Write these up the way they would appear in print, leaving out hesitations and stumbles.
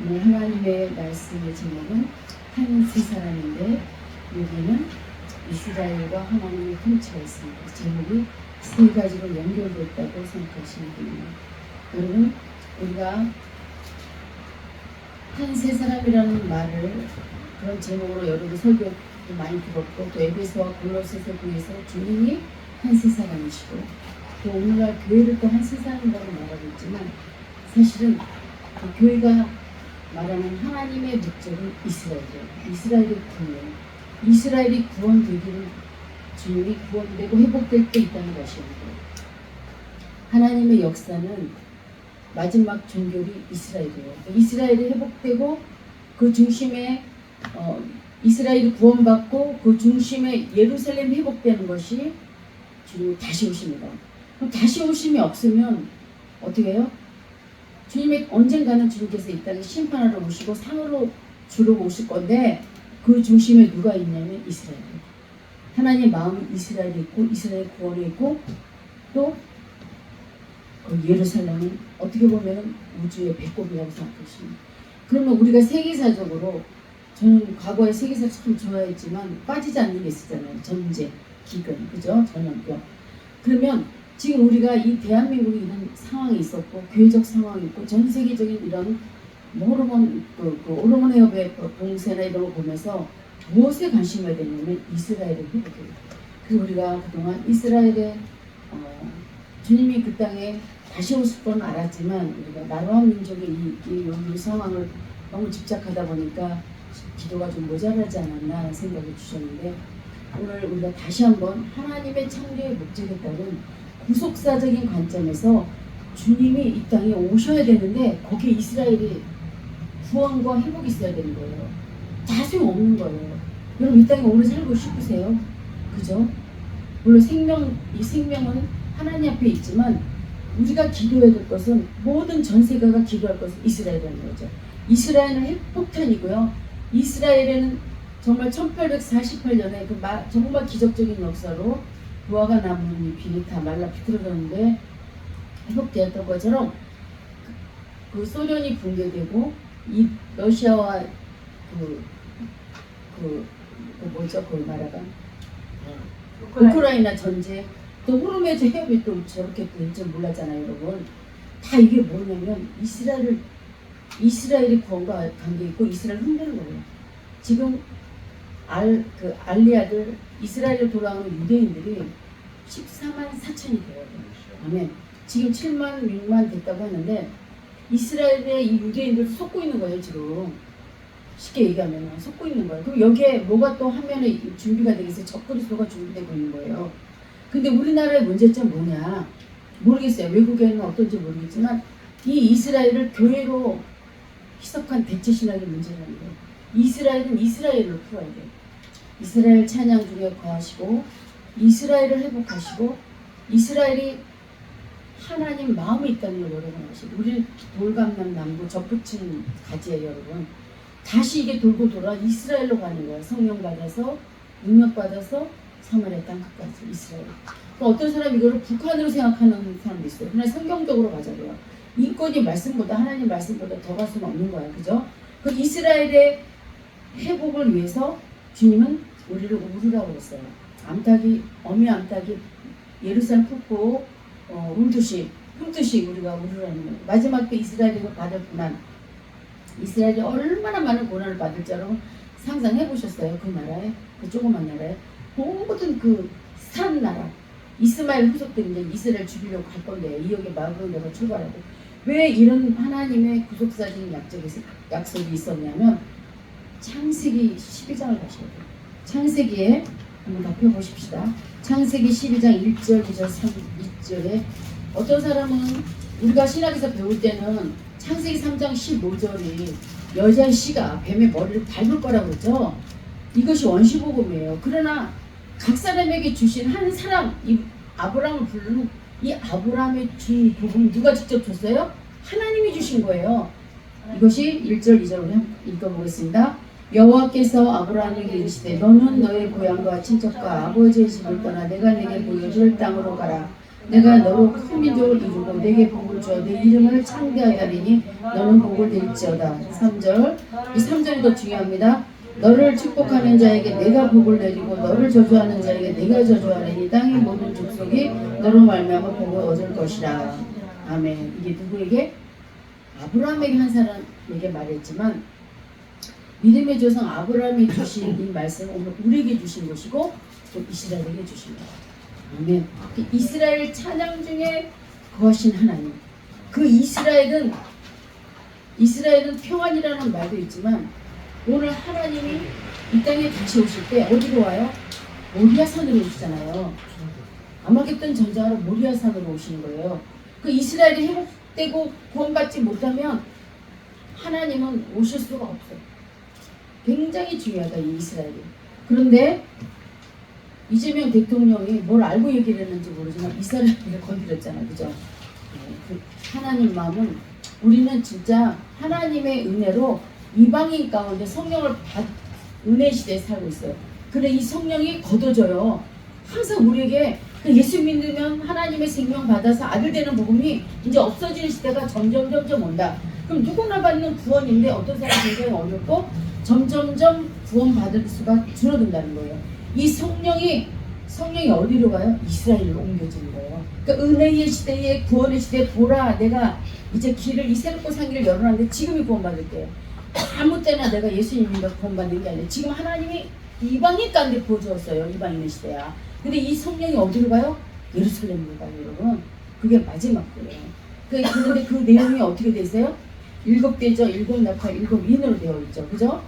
오늘 하나님의 말씀의 제목은 한 세 사람인데 여기는 이스라엘과 하나님의 통치가 있습니다. 제목이 세 가지로 연결됐다고 생각하시면 됩니다. 여러분, 우리가 한 세 사람이라는 말을 그런 제목으로 여러분 설교도 많이 들었고, 또 에베소와 골로새서 교회에서 주님이 한 세 사람이시고, 또 오늘날 교회를 또 한 세 사람이라고 말하고 있지만, 사실은 그 교회가 말하는 하나님의 목적은 이스라엘이에요. 이스라엘의 구원, 이스라엘이 구원되기를 주님이 구원되고 회복될 때 있다는 것입니다. 하나님의 역사는 마지막 종결이 이스라엘이에요. 이스라엘이 회복되고 그 중심에 이스라엘이 구원받고 그 중심에 예루살렘이 회복되는 것이 주님이 다시 오십니다. 그럼 다시 오심이 없으면 어떻게 해요? 주님이 언젠가는 주님께서 이 땅에 심판하러 오시고 상으로 주러 오실 건데, 그 중심에 누가 있냐면 이스라엘이에요. 하나님의 마음이 이스라엘에 있고 이스라엘 구원에 있고, 또 그 예루살렘은 어떻게 보면 우주의 배꼽이라고 생각하십니다. 그러면 우리가 세계사적으로, 저는 과거에 세계사 참 좋아했지만 빠지지 않는 게 있었잖아요. 전쟁, 기근, 그죠? 전염병. 그러면 지금 우리가 이 대한민국에 이런 상황이 있었고, 교회적 상황이 있고, 전 세계적인 이런 호르몬 해협의 봉쇄나 이런 거 보면서 무엇에 관심을 되냐면 이스라엘의 회복이에요. 그래서 우리가 그동안 이스라엘의 주님이 그 땅에 다시 오실 건 알았지만, 우리가 나라와 민족의 이 상황을 너무 집착하다 보니까 기도가 좀 모자라지 않았나 생각을 주셨는데, 오늘 우리가 다시 한번 하나님의 창조의 목적에 따른 구속사적인 관점에서 주님이 이 땅에 오셔야 되는데, 거기에 이스라엘이 구원과 회복이 있어야 되는 거예요. 다 소용없는 거예요. 여러분, 이 땅에 오래 살고 싶으세요? 그죠? 물론 이 생명은 하나님 앞에 있지만, 우리가 기도해야 될 것은, 모든 전 세계가 기도할 것은 이스라엘이라는 거죠. 이스라엘은 핵폭탄이고요. 이스라엘에는 정말 1848년에 정말 기적적인 역사로 부화가 나뭇잎이 다 말라 비틀어졌는데 회복되었던 것처럼, 그 소련이 붕괴되고 이 러시아와 그 나라가 우크라이나 전쟁, 또 호르메즈 해협이 또 저렇게 될 줄 몰랐잖아요, 여러분. 다 이게 뭐냐면 이스라엘이 구원과 관계 있고 이스라엘 흔드는 거예요. 지금 알리아들, 이스라엘에 돌아오는 유대인들이 14만 4천이 돼요. 아멘. 지금 7만 6만 됐다고 하는데, 이스라엘의 이 유대인들 속고 있는 거예요, 지금. 쉽게 얘기하면 속고 있는 거예요. 그럼 여기에 뭐가 또 화면에 준비가 되겠어요? 적그리스도가 준비되고 있는 거예요. 근데 우리나라의 문제점 뭐냐? 모르겠어요. 외국에는 어떤지 모르겠지만, 이 이스라엘을 교회로 희석한 대체신학의 문제라는 거예요. 이스라엘은 이스라엘을 풀어야 돼요. 이스라엘 찬양 중에 거하시고, 이스라엘을 회복하시고, 이스라엘이 하나님 마음이 있다는 걸 여러분 아시고, 우리는 돌감람 남부 접붙인 가지예요, 여러분. 다시 이게 돌고 돌아 이스라엘로 가는 거예요. 성령 받아서, 능력 받아서 사마리아 땅 끝까지 이스라엘. 어떤 사람이 이거를 북한으로 생각하는 사람도 있어요. 그러나 성경적으로 맞아요. 인권이 말씀보다, 하나님 말씀보다 더 갈 수는 없는 거예요, 그죠? 그 이스라엘의 회복을 위해서 주님은 우리를 우르라고 했어요. 어미 암탉이 예루살렘 품고 훑듯이 우리가 우르라는 거예요. 마지막 때 이스라엘이 받을 고난, 이스라엘이 얼마나 많은 고난을 받을지 여러분 상상해 보셨어요? 그 나라에, 그 조그만 나라에 모든 그 산 나라, 이스마엘 후속들이 이제 이스라엘 죽이려고 갈 건데, 이역의 마그네가 출발하고. 왜 이런 하나님의 구속사적인 약속이 있었냐면, 창세기 12장을 가셔야 돼요. 창세기에 한번 더 펴보십시다. 창세기 12장 1절, 2절, 2절에 어떤 사람은, 우리가 신학에서 배울 때는 창세기 3장 15절이 여자의 씨가 뱀의 머리를 밟을 거라고 그러죠. 이것이 원시복음이에요. 그러나 각 사람에게 주신 한 사람, 이 아브라함을 부르는 이 아브라함의 준 복음 누가 직접 줬어요? 하나님이 주신 거예요. 이것이 1절 2절로 읽어보겠습니다. 여호와께서 아브라함에게 이르시되 너는 너의 고향과 친척과 아버지의 집을 떠나 내가 내게 보여줄 땅으로 가라. 내가 너로 큰 민족을 이루고 내게 복을 주어 내 이름을 창대하리니 너는 복을 내릴지어다. 3절. 이 3절이 더 중요합니다. 너를 축복하는 자에게 내가 복을 내리고 너를 저주하는 자에게 내가 저주하리니 땅의 모든 족속이 너로 말미암아 복을 얻을 것이라. 아멘. 이게 누구에게? 아브라함에게 한 사람에게 말했지만 믿음의 조상 아브라함이 주신 이 말씀은 오늘 우리에게 주신 것이고 또 이스라엘에게 주신 것. 아멘. 이스라엘 찬양 중에 거하신 하나님. 그 이스라엘은 평안이라는 말도 있지만 오늘 하나님이 이 땅에 다시 오실 때 어디로 와요? 모리아산으로 오시잖아요. 아마겟돈 전쟁하러 모리아산으로 오시는 거예요. 그 이스라엘이 회복되고 구원받지 못하면 하나님은 오실 수가 없어요. 굉장히 중요하다 이 이스라엘이. 그런데 이재명 대통령이 뭘 알고 얘기를 했는지 모르지만 이스라엘을 건드렸잖아요. 그죠? 그 하나님 마음은 우리는 진짜 하나님의 은혜로 이방인 가운데 성령을 은혜 시대에 살고 있어요. 그래 이 성령이 걷어져요. 항상 우리에게 예수 믿으면 하나님의 생명 받아서 아들 되는 복음이 이제 없어지는 시대가 점점 온다. 그럼 누구나 받는 구원인데 어떤 사람이 굉장히 어렵고 점점점 구원 받을 수가 줄어든다는 거예요. 이 성령이 어디로 가요? 이스라엘로 옮겨지는 거예요. 그러니까 은혜의 시대에 구원의 시대에 보라 내가 이제 길을 이 새롭고 산 길을 열어놨는데 지금이 구원받을 때예요. 아무 때나 내가 예수님 믿어 구원받는 게 아니라 지금 하나님이 이방인 가운데 부어주었어요. 이방인의 시대야. 근데 이 성령이 어디로 가요? 예루살렘으로 가요, 여러분. 그게 마지막 거예요. 그런데 그 내용이 어떻게 되세요? 7대죠. 7나팔, 7인으로 되어 있죠. 그죠?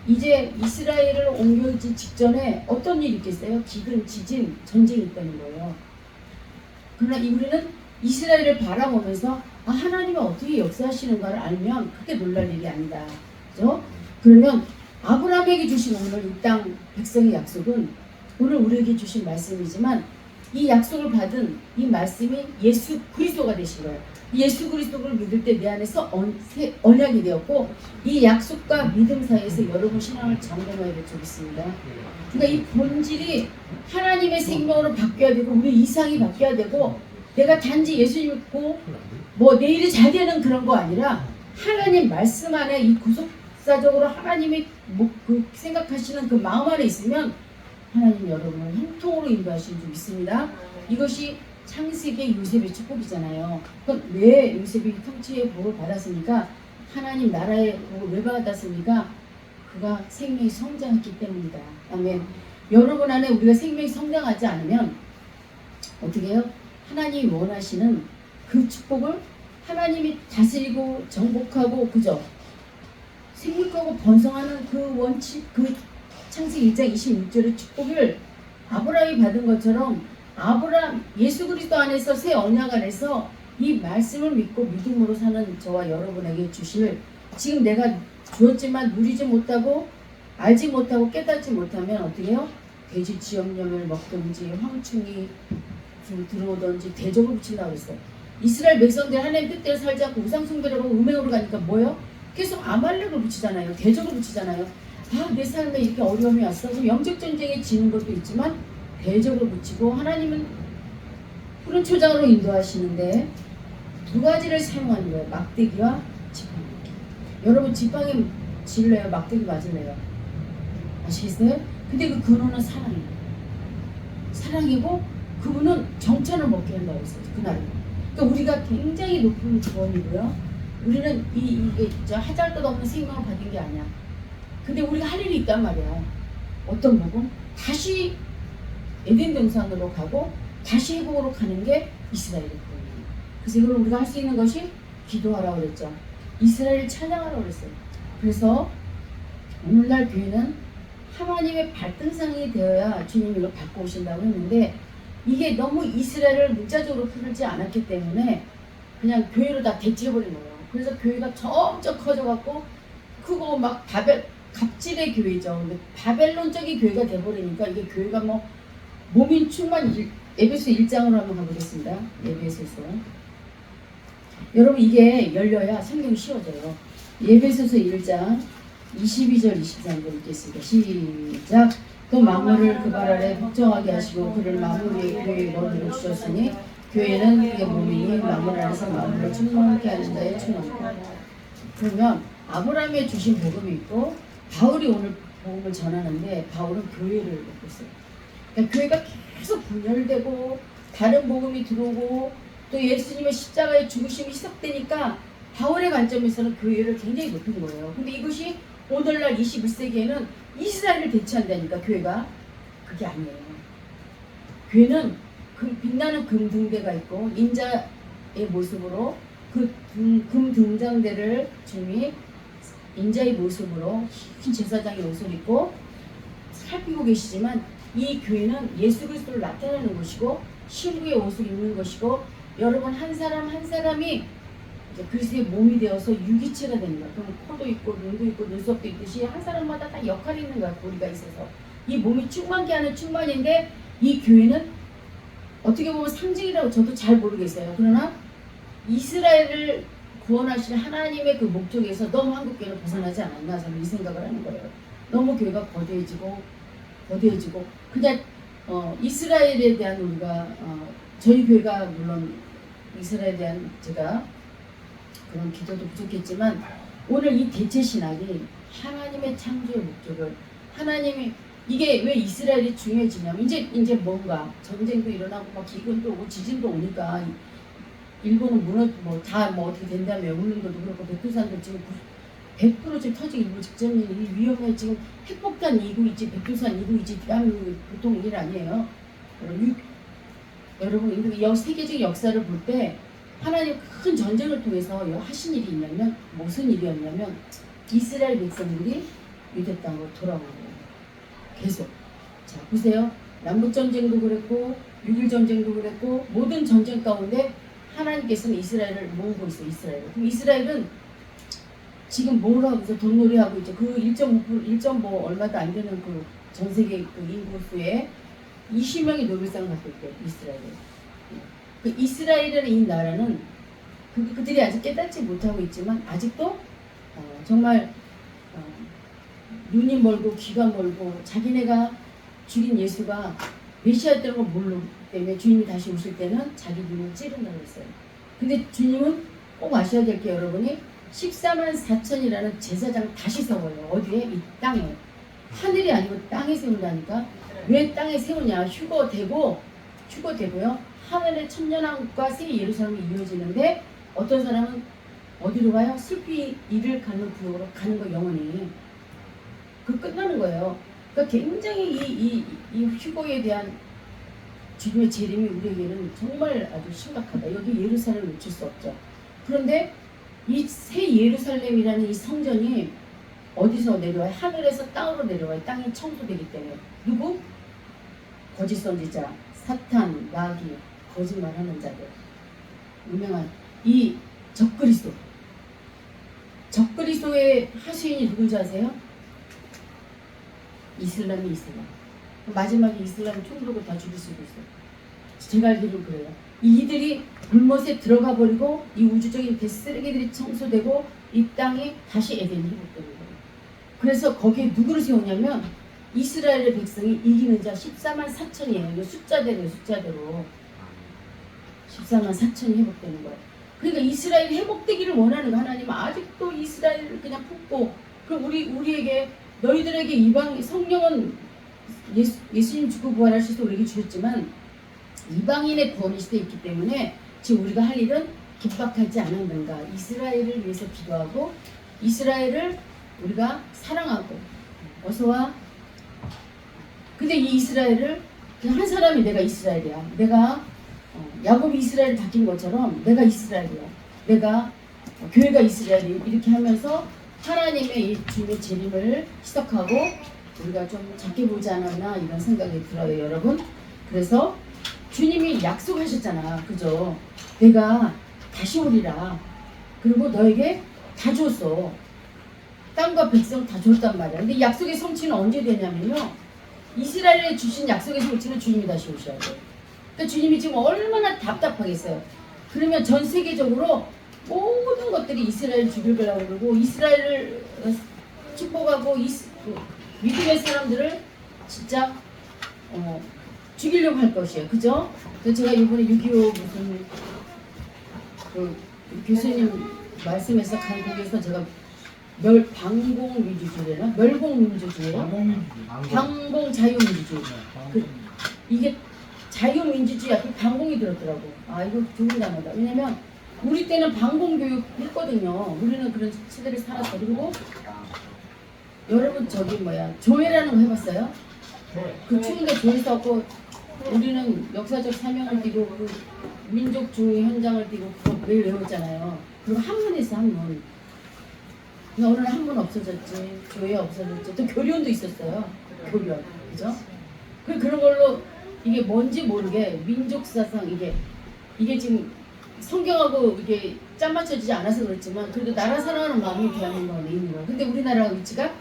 이제 이스라엘을 옮겨오기 직전에 어떤 일이 있겠어요? 기근, 지진, 전쟁이 있다는 거예요. 그러나 우리는 이스라엘을 바라보면서 하나님이 어떻게 역사하시는가를 알면 크게 놀랄 일이 아니다. 그죠? 그러면 아브라함에게 주신 오늘 이 땅 백성의 약속은 오늘 우리에게 주신 말씀이지만 이 약속을 받은 이 말씀이 예수 그리스도가 되신 거예요. 예수 그리스도를 믿을 때 내 안에서 언약이 되었고 이 약속과 믿음 사이에서 여러분 신앙을 점검해야 될 적이 있습니다. 그러니까 이 본질이 하나님의 생명으로 바뀌어야 되고 우리 이상이 바뀌어야 되고 내가 단지 예수 믿고 뭐 내일이 잘 되는 그런 거 아니라 하나님 말씀 안에 이 구속사적으로 하나님이 그 생각하시는 그 마음 안에 있으면 하나님 여러분을 형통으로 인도하시는 줄 믿습니다. 이것이 창세기의 요셉의 축복이잖아요. 그럼 왜 요셉이 통치의 복을 받았습니까? 하나님 나라의 복을 왜 받았습니까? 그가 생명이 성장했기 때문이다. 아멘. 여러분 안에 우리가 생명이 성장하지 않으면 어떻게 해요? 하나님이 원하시는 그 축복을 하나님이 다스리고 정복하고 그죠? 생육하고 번성하는 그 원칙, 그 창세기 1장 26절의 축복을 아브라함이 받은 것처럼 아브라함 예수 그리스도 안에서 새 언약 안에서 이 말씀을 믿고 믿음으로 사는 저와 여러분에게 주실 지금 내가 주었지만 누리지 못하고 알지 못하고 깨닫지 못하면 어떻게 해요? 돼지 지역염을 먹든지 황충이 들어오든지 대적을 붙인다고 했어요. 이스라엘 백성들 하나님 뜻대로 살지 않고 우상숭배로 음행으로 가니까 뭐예요? 계속 아말렉을 붙이잖아요. 대적을 붙이잖아요. 내 삶에 이렇게 어려움이 왔어. 그럼 영적 전쟁에 지는 것도 있지만 대적으로 붙이고 하나님은 푸른 초장으로 인도하시는데 두 가지를 사용하는 거예요. 막대기와 지팡이. 여러분 지팡이 질래요? 막대기 맞을래요? 아시겠어요? 근데 그 근원은 사랑이에요. 사랑이고 그분은 정찬을 먹게 한다고 했어요. 그날은. 그러니까 우리가 굉장히 높은 구원이고요. 우리는 이게 하잘것 없는 생명을 받은 게 아니야. 근데 우리가 할 일이 있단 말이야. 어떤 복음? 다시 에덴 동산으로 가고 다시 회복으로 가는 게 이스라엘의 복음이에요. 그래서 이걸 우리가 할 수 있는 것이 기도하라고 그랬죠. 이스라엘 찬양하라고 그랬어요. 그래서 오늘날 교회는 하나님의 발등상이 되어야 주님이 이걸 받고 오신다고 했는데 이게 너무 이스라엘을 문자적으로 풀지 않았기 때문에 그냥 교회로 다 대치해버린 거예요. 그래서 교회가 점점 커져갖고 크고 막 갑질의 교회죠. 근데 바벨론적인 교회가 돼버리니까 이게 교회가 뭐 몸인충만 에베소 1장으로 한번 가보겠습니다. 에베소서. 여러분 이게 열려야 성경이 쉬워져요. 에베소서 1장 22절 23절 읽겠습니다. 시작. 또 만물을 그 발 아래 복종하게 하시고 그를 만물의 교회에 넣어 주셨으니 교회는 그의 몸이니 마음을 안에서 마음으로 충만케 하는 자의 충만이다. 그러면 아브라함의 주신 복음이 있고 바울이 오늘 복음을 전하는데 바울은 교회를 먹고 있어요. 그러니까 교회가 계속 분열되고 다른 복음이 들어오고 또 예수님의 십자가의 죽으심이 희석되니까 바울의 관점에서는 교회를 굉장히 높인 거예요. 근데 이것이 오늘날 21세기에는 이스라엘을 대체한다니까 교회가 그게 아니에요. 교회는 그 빛나는 금등대가 있고 인자의 모습으로 그 금등장대를 주님이 인자의 모습으로 흰 제사장의 옷을 입고 살피고 계시지만 이 교회는 예수 그리스도를 나타내는 곳이고 신부의 옷을 입는 것이고 여러분 한 사람 한 사람이 이제 그리스도의 몸이 되어서 유기체가 되는 거야. 그럼 코도 있고 눈도 있고 눈썹도 있듯이 한 사람마다 다 역할이 있는 거야. 고리가 있어서 이 몸이 충만케 하는 충만인데 이 교회는 어떻게 보면 상징이라고 저도 잘 모르겠어요. 그러나 이스라엘을 구원하시는 하나님의 그 목적에서 너무 한국교회는 벗어나지 않았나 저는 이 생각을 하는 거예요. 너무 교회가 거대해지고 그냥 이스라엘에 대한 우리가 저희 교회가 물론 이스라엘에 대한 제가 그런 기도도 부족했지만 오늘 이 대체 신학이 하나님의 창조의 목적을 하나님이 이게 왜 이스라엘이 중요해지냐면 이제 뭔가 전쟁도 일어나고 막 기근도 오고 지진도 오니까 일본은 뭐 어떻게 된다며 울릉도도 그렇고 백두산도 지금 100% 지금 터지기 일부 직전이니 위험해. 지금 핵폭탄 이고 있지 백두산 이고 있지 대한민국 보통 일 아니에요. 여러분 세계적 역사를 볼 때 하나님 큰 전쟁을 통해서 하신 일이 있냐면 무슨 일이었냐면 이스라엘 백성들이 유대 땅으로 돌아오는 거예요. 계속. 자 보세요. 남북전쟁도 그랬고 6.1 전쟁도 그랬고 모든 전쟁 가운데 하나님께서는 이스라엘을 모으고 있어요. 이스라엘을. 그럼 이스라엘은 지금 뭘 하고 있어? 돈놀이 하고 있죠. 그 1.5 얼마도 안 되는 그 전 세계 그 인구수에 20명이 노벨상을 받고 있대요. 이스라엘에. 그 이스라엘이라는 이 나라는 그들이 아직 깨닫지 못하고 있지만 아직도 정말 눈이 멀고 귀가 멀고 자기네가 죽인 예수가 메시아였다는 걸 모르기 때문에 주님이 다시 오실 때는 자기 눈을 찌른다고 했어요. 근데 주님은 꼭 아셔야 될 게 여러분이 14만 4천이라는 제사장 다시 세워요. 어디에? 이 땅에. 하늘이 아니고 땅에 세운다니까. 왜 땅에 세우냐? 휴거되고요. 하늘의 천년왕국과 새 예루살렘이 이루어지는데 어떤 사람은 어디로 가요? 슬피 이를 가는 구역으로 가는 거 영원히. 그 끝나는 거예요. 그러니까 굉장히 이 휴거에 대한 주님의 재림이 우리에게는 정말 아주 심각하다. 여기 예루살렘을 놓칠 수 없죠. 그런데 이 새 예루살렘이라는 이 성전이 어디서 내려와요? 하늘에서 땅으로 내려와요. 땅이 청소되기 때문에. 누구? 거짓 선지자, 사탄, 마귀, 거짓말하는 자들. 유명한 이 적그리스도. 적그리스도의 하수인이 누군지 아세요? 이슬람이 이슬람. 마지막에 이슬람이 총 들고 다 죽일 수도 있어요. 제가 알기로는 그래요. 이들이 불못에 들어가 버리고 이 우주적인 쓰레기들이 청소되고 이 땅에 다시 에덴이 회복되는 거예요. 그래서 거기에 누구를 세우냐면 이스라엘의 백성이 이기는 자 14만 4천이에요. 이거 숫자대로 14만 4천이 회복되는 거예요. 그러니까 이스라엘이 회복되기를 원하는 거 하나님은 아직도 이스라엘을 그냥 품고 그럼 우리에게 너희들에게 이방 성령은 예수님 죽고 부활하셔서 우리에게 주셨지만 이방인의 구원의 시대에 있기 때문에 지금 우리가 할 일은 긴박하지 않았는가. 이스라엘을 위해서 기도하고 이스라엘을 우리가 사랑하고 어서와. 근데 이 이스라엘을 그냥 한 사람이 내가 이스라엘이야. 내가 야곱이 이스라엘을 바뀐 것처럼 내가 이스라엘이야. 내가 교회가 이스라엘이 이렇게 하면서 하나님의 이 주님의 재림을 시작하고 우리가 좀 작게 보지 않았나 이런 생각이 들어요, 여러분. 그래서 주님이 약속하셨잖아, 그죠? 내가 다시 오리라. 그리고 너에게 다 줬어. 땅과 백성 다 줬단 말이야. 근데 약속의 성취는 언제 되냐면요. 이스라엘에 주신 약속의 성취는 주님이 다시 오셔야 돼. 그러니까 주님이 지금 얼마나 답답하겠어요. 그러면 전 세계적으로 모든 것들이 이스라엘 죽이려고 그러고 이스라엘을 축복하고 믿음의 사람들을 진짜 죽이려고 할 것이에요. 그죠? 그래서 제가 이번에 6.25 무슨 그 교수님 말씀에서 간 거기에서 제가 방공 민주주의나 멸공 민주주의나 방공 자유민주주의 이게 자유민주주의 앞에 방공이 들었더라고. 아 이거 좋은 단어다. 왜냐면 우리 때는 방공 교육 했거든요. 우리는 그런 시대를 살았어. 그리고 여러분 저기 조회라는 거 해봤어요? 그 추운데 조회 써고 우리는 역사적 사명을 띠고 그 민족주의 현장을 띠고 그거 매일 외웠잖아요. 그리고 한문했어 한문. 근데 오늘 한문 없어졌지. 조회 없어졌지. 또 교련도 있었어요. 교련. 그죠? 그런 걸로 이게 뭔지 모르게 민족사상 이게 지금 성경하고 이게 짠 맞춰지지 않아서 그렇지만 그래도 나라 사랑하는 마음이 대한민국 안에 있는 거야. 근데 우리나라 위치가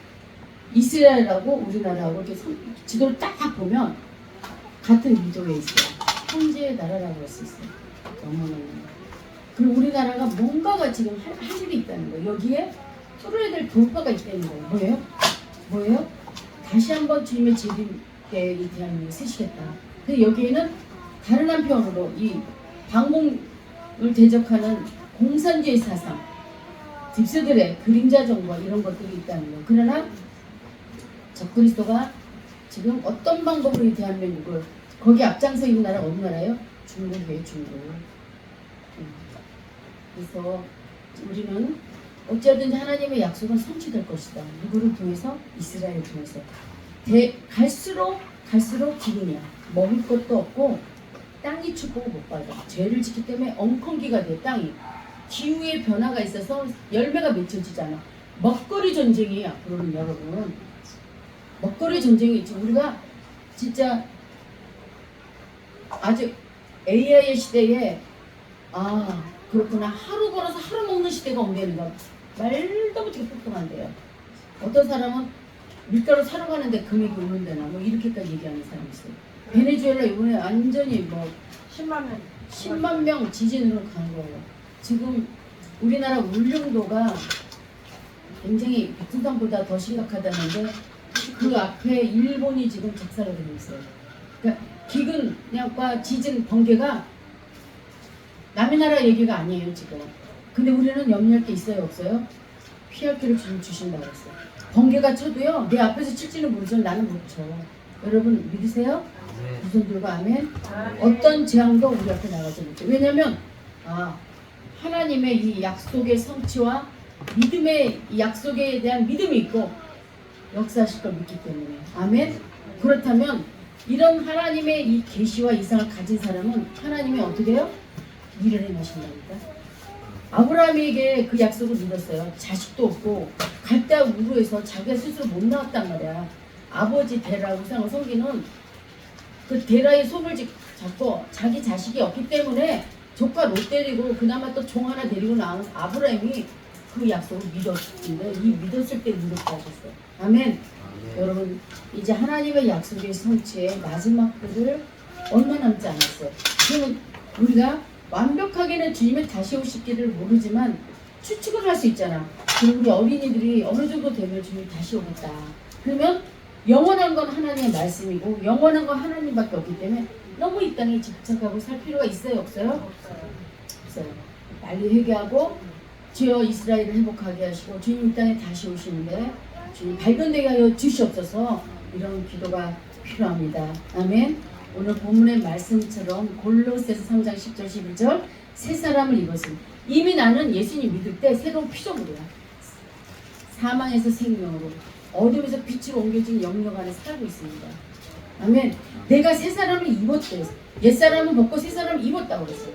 이스라엘하고 우리나라하고 이렇게 지도를 딱 보면 같은 민족에 있어요. 형제의 나라라고 할 수 있어요. 너무너무. 그리고 우리나라가 뭔가가 지금 할 일이 있다는 거예요. 여기에 뚫어야 될 돌파가 있다는 거예요. 뭐예요? 다시 한번 주님의 재림 때 이 대한민국을 세시겠다. 근데 여기에는 다른 한편으로 이 방공을 대적하는 공산주의 사상, 딥스들의 그림자 정부와 이런 것들이 있다는 거예요. 그러나 적그리스도가 지금 어떤 방법으로 이 대한민국을 거기 앞장서 있는 나라가 어느 나라예요? 중국이에요, 중국. 그래서 우리는 어찌하든지 하나님의 약속은 성취될 것이다. 누구를 통해서? 이스라엘을 통해서. 갈수록 기근이야. 먹을 것도 없고 땅이 춥고 못 받아. 죄를 짓기 때문에 엉컹기가 돼 땅이. 기후의 변화가 있어서 열매가 맺혀지잖아. 먹거리 전쟁이 앞으로는 여러분. 먹거리 전쟁이 있지. 우리가 진짜 아주 AI의 시대에 그렇구나. 하루 벌어서 하루 먹는 시대가 온다는 거. 말도 못하게 폭풍한대요. 어떤 사람은 밀가루 사러 가는데 금액이 오는데나 뭐 이렇게까지 얘기하는 사람이 있어요. 베네수엘라 이번에 완전히 10만 명 지진으로 간 거예요. 지금 우리나라 울릉도가 굉장히 베트남보다 더 심각하다는데 그 앞에 일본이 지금 작살을 내고 있어요. 그러니까 기근과 지진, 번개가 남의 나라 얘기가 아니에요 지금. 근데 우리는 염려할 게 있어요 없어요? 피할 길을 주신다고 했어요. 번개가 쳐도요 내 앞에서 칠지는 모르지만 나는 못 쳐. 여러분 믿으세요? 무슨 들고 아멘? 어떤 재앙도 우리 앞에 나가지 못해. 왜냐면 하나님의 이 약속의 성취와 믿음의 이 약속에 대한 믿음이 있고 역사하실 걸 믿기 때문에. 아멘? 그렇다면 이런 하나님의 이 계시와 이상을 가진 사람은 하나님이 어떻게 해요? 일을 해놓으신다니까. 아브라함에게 그 약속을 믿었어요. 자식도 없고 갈대아 우르에서 자기가 스스로 못 나왔단 말이야. 아버지 데라 우상을 섬기는 그 데라의 손을 잡고 자기 자식이 없기 때문에 조카 롯 데리고 그나마 또 종 하나 데리고 나온 아브라함이 그 약속을 믿었는데 이 믿었을 때 믿었다 하셨어요. 아멘. 여러분 이제 하나님의 약속의 성취의 마지막 때를 얼마 남지 않았어요. 그러면 우리가 완벽하게는 주님의 다시 오시기를 모르지만 추측을 할 수 있잖아. 그리고 우리 어린이들이 어느 정도 되면 주님이 다시 오겠다. 그러면 영원한 건 하나님의 말씀이고 영원한 건 하나님밖에 없기 때문에 너무 이 땅에 집착하고 살 필요가 있어요 없어요? 없어요. 빨리 회개하고 주여 이스라엘을 회복하게 하시고 주님 이 땅에 다시 오시는데 주님 발견되게 하여 주시옵소서. 이런 기도가 필요합니다. 아멘. 오늘 본문의 말씀처럼 골로새서 3장 10절 11절 새 사람을 입었으니 이미 나는 예수님 믿을 때 새로운 피조물이야. 사망에서 생명으로 어둠에서 빛으로 옮겨진 영역 안에 살고 있습니다. 아멘. 내가 새 사람을 입었대. 옛사람은 벗고 새 사람을 입었다고 그랬어요.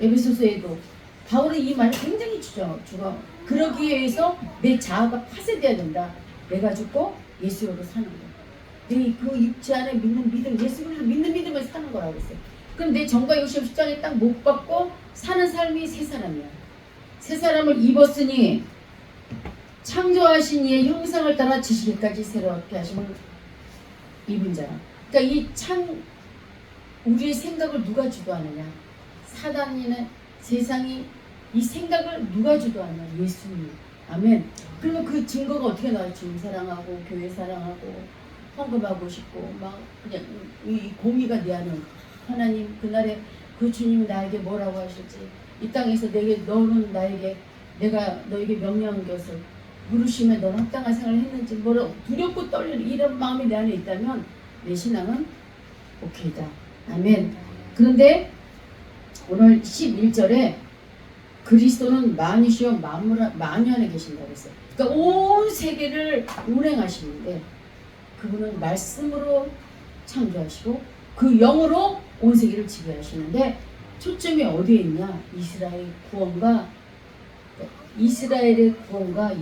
에베소서에도 바울은 이 말을 굉장히 주죠. 그러기 위해서 내 자아가 파쇄돼야 된다. 내가 죽고 예수로 사는 거야. 그 육체 안에 믿는 믿음, 예수를 믿는 믿음을 사는 거라고 했어요. 그럼 내 정과 욕심 십장에 딱 못 받고 사는 삶이 새 사람이야. 새 사람을 입었으니 창조하신 이의 형상을 따라 지시기까지 새롭게 하심을 입은 자라. 그러니까 우리의 생각을 누가 주도하느냐? 사단이나 세상이 이 생각을 누가 주도하느냐? 예수님. 아멘. 그러면 그 증거가 어떻게 나와요? 주님 사랑하고 교회 사랑하고 헌금하고 싶고 막 그냥 이 공의가 내 안에 하나님 그날에 그 주님이 나에게 뭐라고 하실지 이 땅에서 너는 나에게 내가 너에게 명령한 것을 물으시면 너는 합당한 생활을 했는지 뭐라 두렵고 떨리는 이런 마음이 내 안에 있다면 내 신앙은 오케이다. 아멘. 그런데 오늘 11절에 그리스도는 만유시여 만유 안에 계신다고 했어요. 그러니까 온 세계를 운행하시는데 그분은 말씀으로 창조하시고 그 영으로 온 세계를 지배하시는데 초점이 어디에 있냐? 이스라엘의 구원과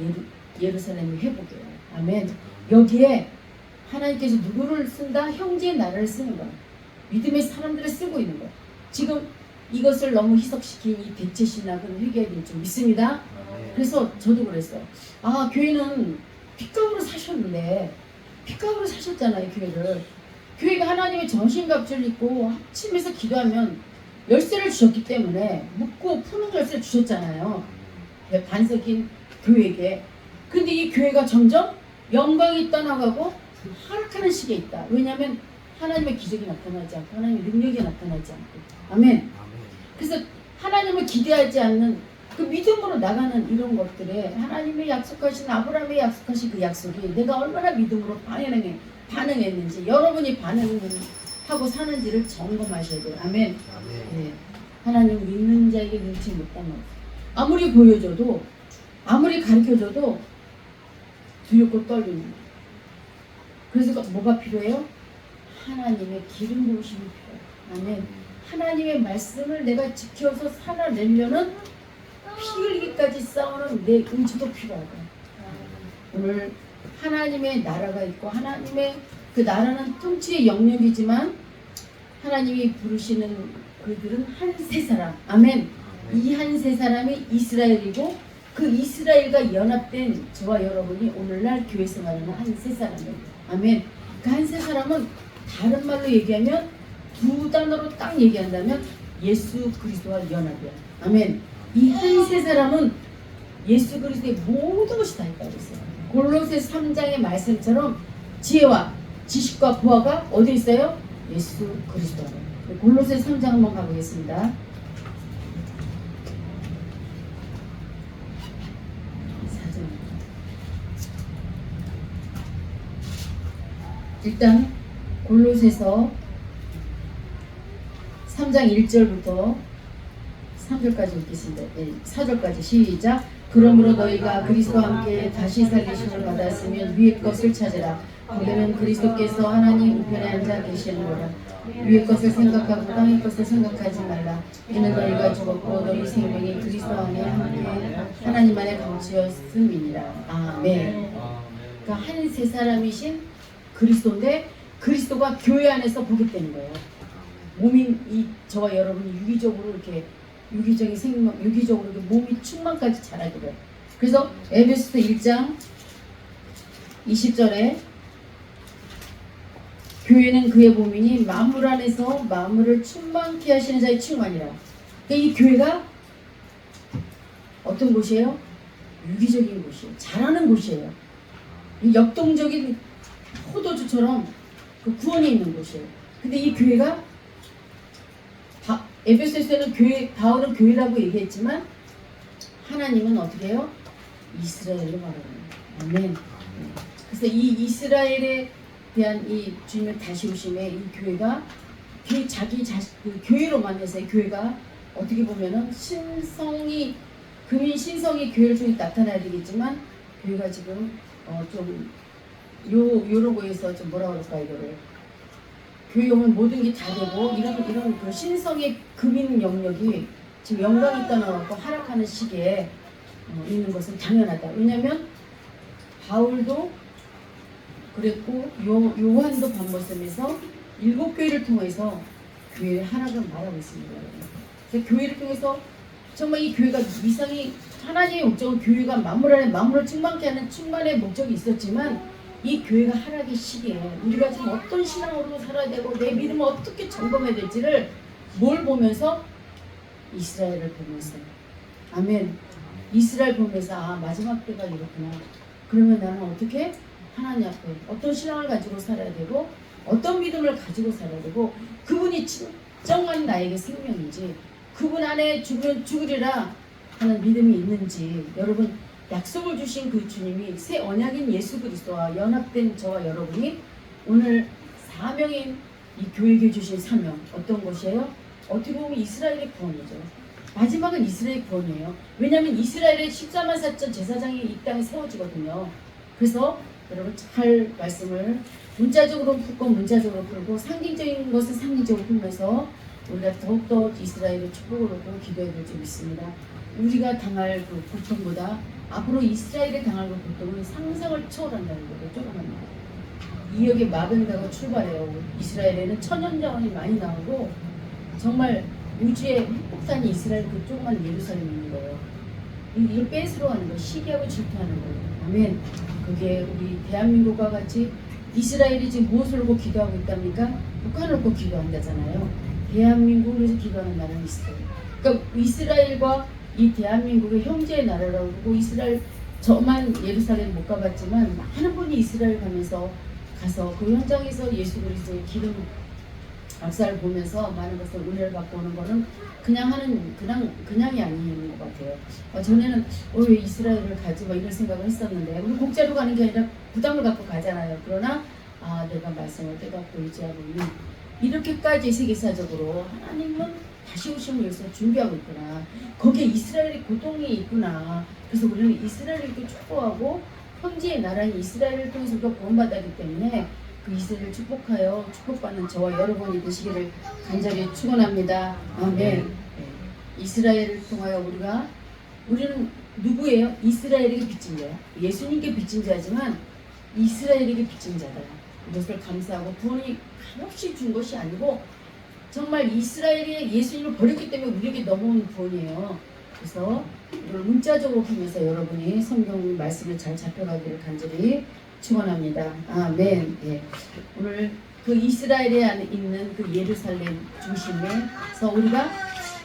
예루살렘의 회복이에요. 아멘. 여기에 하나님께서 누구를 쓴다? 형제의 나라를 쓰는 거야. 믿음의 사람들을 쓰고 있는 거야. 지금 이것을 너무 희석시킨 이 대체 신학은 회개해야 될 줄 믿습니다. 그래서 저도 그랬어요. 아, 교회는 핏값으로 사셨는데 핏값으로 사셨잖아요. 교회가 하나님의 정신갑주를 입고 합심해서 기도하면 열쇠를 주셨기 때문에 묻고 푸는 열쇠를 주셨잖아요. 반석인 교회에게. 근데 이 교회가 점점 영광이 떠나가고 하락하는 시기에 있다. 왜냐하면 하나님의 기적이 나타나지 않고 하나님의 능력이 나타나지 않고. 아멘. 그래서 하나님을 기대하지 않는 그 믿음으로 나가는 이런 것들에 하나님의 약속하신 아브라함의 약속하신 그 약속이 내가 얼마나 믿음으로 반응했는지 여러분이 반응하고 사는지를 점검하셔야 돼요. 아멘. 네. 하나님 믿는 자에게 눈치 못 담아. 아무리 보여줘도 아무리 가르쳐줘도 두렵고 떨리는. 그래서 뭐가 필요해요? 하나님의 기름 부으심이 필요해요. 아멘. 하나님의 말씀을 내가 지켜서 살아내려는 피 흘리기까지 싸우는 내 의지도 필요하다. 오늘 하나님의 나라가 있고 하나님의 그 나라는 통치의 영역이지만 하나님이 부르시는 그들은 한 세 사람. 아멘. 이 한 세 사람이 이스라엘이고 그 이스라엘과 연합된 저와 여러분이 오늘날 교회 생활하는 한 세 사람이에요. 아멘. 그 한 세 사람은 다른 말로 얘기하면 두 단어로 딱 얘기한다면 예수 그리스도와 연합이야. 아멘. 이 한 세 사람은 예수 그리스도의 모든 것이 다 있다고 했어요. 골로새 3장의 말씀처럼 지혜와 지식과 보화가 어디 있어요? 예수 그리스도 안에. 골로새 3장 한번 가보겠습니다. 4장. 일단 골로새서 3장 1절부터 3절까지 읽겠습니다. 4절까지 시작. 그러므로 너희가 그리스도와 함께 다시 살리심을 받았으면 위의 것을 찾으라. 거기는 그리스도께서 하나님 우편에 앉아 계시는도다. 위의 것을 생각하고 땅의 것을 생각하지 말라. 이는 너희가 죽었고 너희 생명이 그리스도 안에 함께 하나님 안에 감추었음이니라. 아멘. 그러니까 한 세 사람이신 그리스도인데 그리스도가 교회 안에서 보게 되는 거예요. 몸인 이 저와 여러분이 유기적인 생명, 유기적으로 몸이 충만까지 자라기를. 그래서 에베소서 1장 20절에 교회는 그의 몸이니 만물 안에서 만물을 충만케 하시는 자의 충만이라. 그러니까 이 교회가 어떤 곳이에요? 유기적인 곳이에요. 자라는 곳이에요. 이 역동적인 포도주처럼 그 구원이 있는 곳이에요. 근데 이 교회가 에베소서는 바울은 교회라고 얘기했지만 하나님은 어떻게 해요? 이스라엘로 말하는 거예요. 아멘. 그래서 이 이스라엘에 대한 이 주님의 다시 오심에 이 교회가 그 교회로만 해서 교회가 어떻게 보면은 금인 신성이 교회를 통해 나타나야 되겠지만 교회가 지금 좀 요러고 해서 좀 뭐라 그럴까 이거를 교회 오면 모든 게 다 되고 이런 그 신성의 금인 영역이 지금 영광이 떠나갖고 하락하는 시기에 있는 것은 당연하다. 왜냐하면 바울도 그랬고 요한도 반모섬에서 7교회를 통해서 교회의 하락을 말하고 있습니다. 그래서 교회를 통해서 정말 이 교회가 이상이 하나님의 목적은 교회가 만물 안에 만물을 충만케 하는 충만의 목적이 있었지만 이 교회가 하락의 시기에 우리가 지금 어떤 신앙으로 살아야 되고 내 믿음을 어떻게 점검해야 될지를 뭘 보면서? 이스라엘을 보면서. 아멘. 이스라엘 보면서 마지막 때가 이렇구나. 그러면 나는 어떻게? 하나님 앞에 어떤 신앙을 가지고 살아야 되고 어떤 믿음을 가지고 살아야 되고 그분이 정말 나에게 생명이지 그분 안에 죽으면 죽으리라 하는 믿음이 있는지 여러분 약속을 주신 그 주님이 새 언약인 예수 그리스도와 연합된 저와 여러분이 오늘 사명인 이 교회에게 주신 사명 어떤 것이에요? 어떻게 보면 이스라엘의 구원이죠. 마지막은 이스라엘 구원이에요. 왜냐하면 이스라엘의 14만 4천 제사장이 이 땅에 세워지거든요. 그래서 여러분 잘 말씀을 문자적으로 풀고 문자적으로 풀고 상징적인 것은 상징적으로 풀면서 우리가 더욱더 이스라엘의 축복을 얻고 기도해야 될 줄 믿습니다. 우리가 당할 그 고통보다 앞으로 이스라엘이 당할 그 고통은 상상을 초월한다는 거예요. 조금만 2억의 마병대가 출발해요. 이스라엘에는 천연자원이 많이 나오고 정말 우주의 핵폭탄이 이스라엘 그 조그만 예루살렘에 있는 거예요. 이걸 뺏으러 하는 거예요. 시기하고 질투하는 거예요. 아멘. 그게 우리 대한민국과 같이 이스라엘이 지금 무엇을 놓고 기도하고 있답니까? 북한을 놓고 기도한다잖아요. 대한민국을 위해서 기도하는 나라는 있어요. 그러니까 이스라엘과 이 대한민국의 형제의 나라라고 그러고 이스라엘 저만 예루살렘 못 가봤지만 많은 분이 이스라엘 가서 그 현장에서 예수 그리스도의 기름 역사를 보면서 많은 것을 은혜를 받고 오는 거는 그냥이 아닌 것 같아요. 전에는 왜 이스라엘을 가지 뭐 이런 생각을 했었는데 우리 공짜로 가는 게 아니라 부담을 갖고 가잖아요. 그러나 내가 말씀을 깨닫고 의지하고 있는 이렇게까지 세계사적으로 하나님은 다시 오심을 위해서 준비하고 있구나. 거기에 이스라엘의 고통이 있구나. 그래서 우리는 이스라엘을 이렇게 축복하고 현지의 나라인 이스라엘을 통해서 구원받았기 때문에 그 이스라엘을 축복하여 축복받는 저와 여러분이 되시기를 간절히 축원합니다. 아멘. 네. 이스라엘을 통하여 우리는 누구예요? 이스라엘에게 빚진 자야. 예수님께 빚진 자지만 이스라엘에게 빚진 자다. 이것을 감사하고 구원이 한없이 준 것이 아니고 정말 이스라엘이 예수님을 버렸기 때문에 우리에게 넘어온 구원이에요. 그래서 이걸 문자적으로 보면서 여러분이 성경 말씀을 잘 잡혀가기를 간절히 축원합니다. 아멘. 예. 오늘 그 이스라엘에 안에 있는 그 예루살렘 중심에서 우리가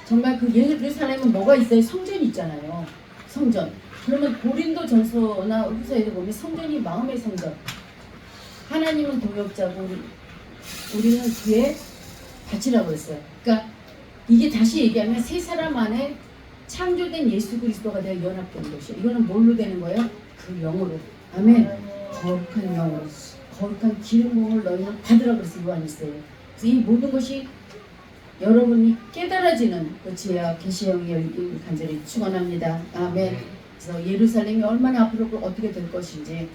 정말 그 예루살렘은 뭐가 있어요? 성전이 있잖아요. 성전. 그러면 고린도 전서나 후서에도 보면 성전이 마음의 성전. 하나님은 동역자고 우리는 그의 밭이라고 했어요. 그러니까 이게 다시 얘기하면 세 사람 안에 창조된 예수 그리스도가 되어 연합된 것이에요. 이거는 뭘로 되는 거예요? 그 영으로. 아멘. 거룩한 영으로. 거룩한 기름 부음을 너희는 받으라 그래서 요한일서예요. 그래서 이 모든 것이 여러분이 깨달아지는 그 지혜와 계시의 영이 열리길 간절히 축원합니다. 아멘. 그래서 예루살렘이 얼마나 앞으로 어떻게 될 것인지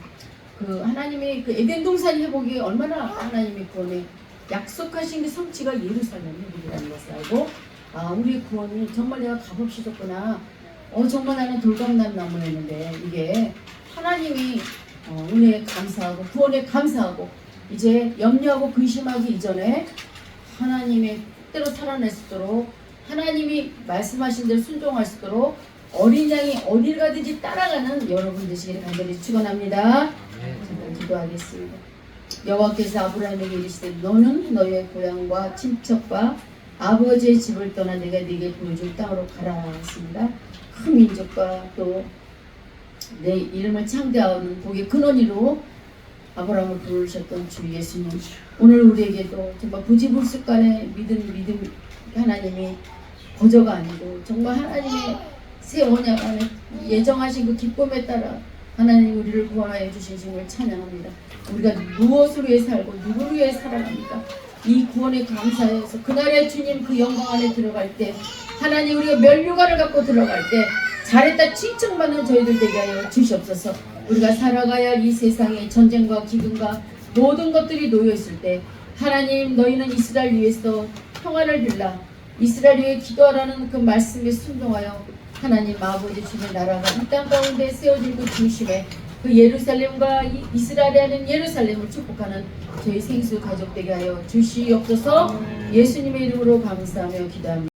그 하나님의 그 에덴 동산 회복이 얼마나 하나님의 구원에 약속하신 그 성취가 예루살렘이라는 것을 알고 우리의 구원이 정말 내가 값없이 줬구나. 정말 나는 돌감난 나무였는데 이게 하나님이 은혜에 감사하고 구원에 감사하고 이제 염려하고 근심하기 이전에 하나님의 뜻대로 살아낼 수 있도록 하나님이 말씀하신 대로 순종할 수 있도록 어린 양이 어딜 가든지 따라가는 여러분 되시기를 간절히 축원합니다. 잠깐 기도하겠습니다. 여호와께서 아브라함에게 이르시되 너는 너의 고향과 친척과 아버지의 집을 떠나 내가 네게 보여줄 땅으로 가라 하셨습니다. 큰 민족과 또 내 이름을 창대하는 복의 근원이로 아브라함을 부르셨던 주 예수님 오늘 우리에게도 정말 부지불식간의 믿음 하나님이 거저가 아니고 정말 하나님의 새 언약 안에 예정하신 그 기쁨에 따라 하나님 우리를 구원하여 주신 주님을 찬양합니다. 우리가 무엇을 위해 살고 누구를 위해 살아갑니까? 이 구원에 감사해서 그날의 주님 그 영광 안에 들어갈 때 하나님 우리가 면류관을 갖고 들어갈 때 잘했다 칭찬받는 저희들 되게 하여 주시옵소서. 우리가 살아가야 이 세상에 전쟁과 기근과 모든 것들이 놓여있을 때 하나님 너희는 이스라엘 위해서 평안을 빌라 이스라엘 위해 기도하라는 그 말씀에 순종하여 하나님 아버지 주의 나라가 이 땅 가운데 세워질 그 중심에 그 예루살렘과 이스라엘에 있는 예루살렘을 축복하는 저희 생수 가족 되게 하여 주시옵소서. 예수님의 이름으로 감사하며 기도합니다.